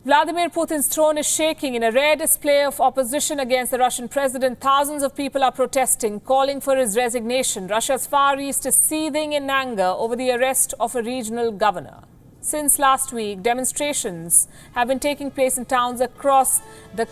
Vladimir Putin's throne is shaking in a rare display of opposition against the Russian president. Thousands of people are protesting, calling for his resignation. Russia's Far East is seething in anger over the arrest of a regional governor. Since last week, demonstrations have been taking place in towns across the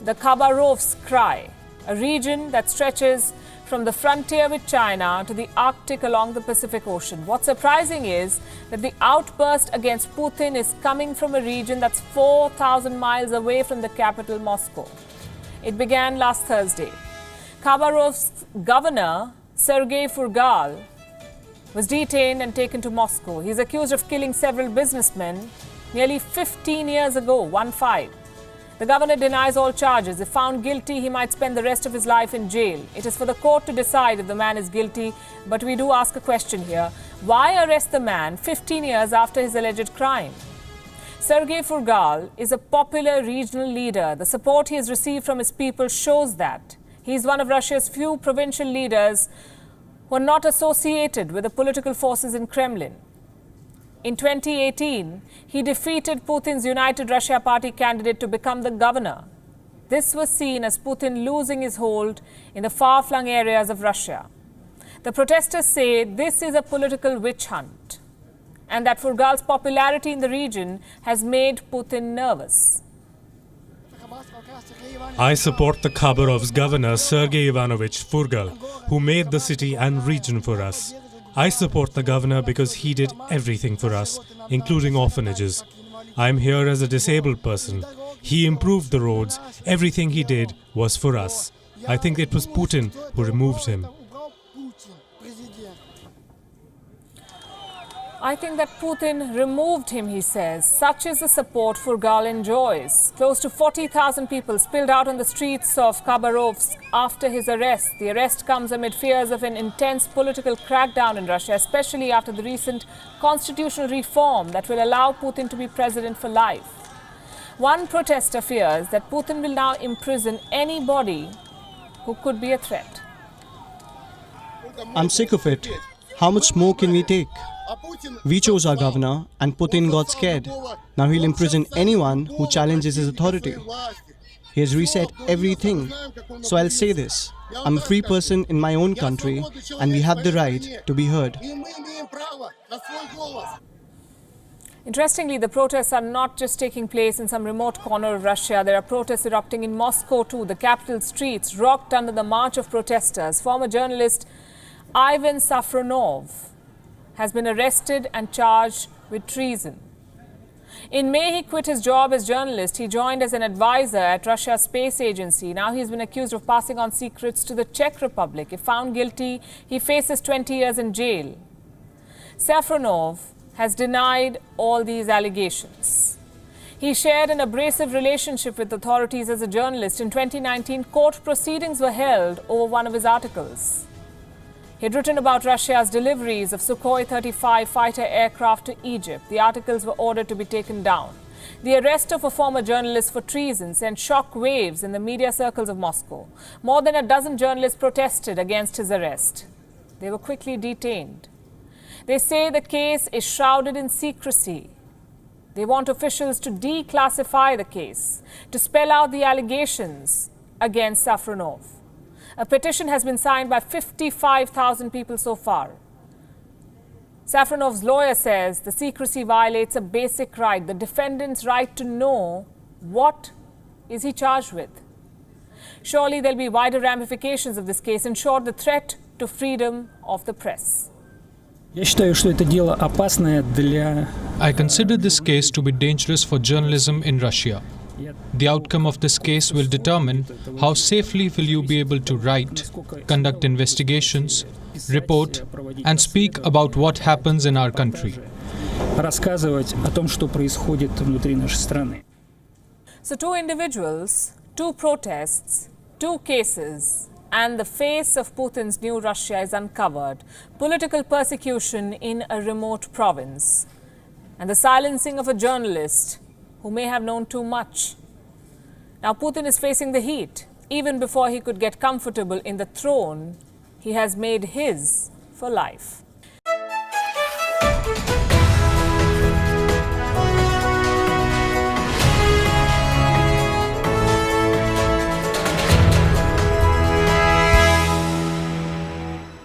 Khabarovsk Krai, a region that stretches from the frontier with China to the Arctic along the Pacific Ocean. What's surprising is that the outburst against Putin is coming from a region that's 4,000 miles away from the capital, Moscow. It began last Thursday. Khabarovsk's governor, Sergei Furgal, was detained and taken to Moscow. He's accused of killing several businessmen nearly 15 years ago, 1-5. The governor denies all charges. If found guilty, he might spend the rest of his life in jail. It is for the court to decide if the man is guilty, but we do ask a question here. Why arrest the man 15 years after his alleged crime? Sergei Furgal is a popular regional leader. The support he has received from his people shows that. He is one of Russia's few provincial leaders who are not associated with the political forces in Kremlin. In 2018, he defeated Putin's United Russia Party candidate to become the governor. This was seen as Putin losing his hold in the far-flung areas of Russia. The protesters say this is a political witch hunt and that Furgal's popularity in the region has made Putin nervous. I support the Khabarovsk governor Sergei Ivanovich Furgal, who made the city and region for us. I support the governor because he did everything for us, including orphanages. I'm here as a disabled person. He improved the roads. Everything he did was for us. I think it was Putin who removed him. I think that Putin removed him, he says. Such is the support Furgal enjoys. Close to 40,000 people spilled out on the streets of Khabarovsk after his arrest. The arrest comes amid fears of an intense political crackdown in Russia, especially after the recent constitutional reform that will allow Putin to be president for life. One protester fears that Putin will now imprison anybody who could be a threat. I'm sick of it. How much more can we take? We chose our governor and Putin got scared. Now he'll imprison anyone who challenges his authority. He has reset everything. So I'll say this. I'm a free person in my own country and we have the right to be heard. Interestingly, the protests are not just taking place in some remote corner of Russia. There are protests erupting in Moscow too. The capital streets rocked under the march of protesters. Former journalist Ivan Safronov has been arrested and charged with treason. In May, he quit his job as journalist. He joined as an advisor at Russia's space agency. Now he's been accused of passing on secrets to the Czech Republic. If found guilty, he faces 20 years in jail. Safronov has denied all these allegations. He shared an abrasive relationship with authorities as a journalist. In 2019, court proceedings were held over one of his articles. He had written about Russia's deliveries of Sukhoi 35 fighter aircraft to Egypt. The articles were ordered to be taken down. The arrest of a former journalist for treason sent shock waves in the media circles of Moscow. More than a dozen journalists protested against his arrest. They were quickly detained. They say the case is shrouded in secrecy. They want officials to declassify the case, to spell out the allegations against Safronov. A petition has been signed by 55,000 people so far. Safronov's lawyer says the secrecy violates a basic right, the defendant's right to know what is he charged with. Surely there'll be wider ramifications of this case. In short, the threat to freedom of the press. I consider this case to be dangerous for journalism in Russia. The outcome of this case will determine how safely will you be able to write, conduct investigations, report, and speak about what happens in our country. So 2 individuals, 2 protests, 2 cases, and the face of Putin's new Russia is uncovered. Political persecution in a remote province, and the silencing of a journalist who may have known too much. Now Putin is facing the heat. Even before he could get comfortable in the throne he has made his for life.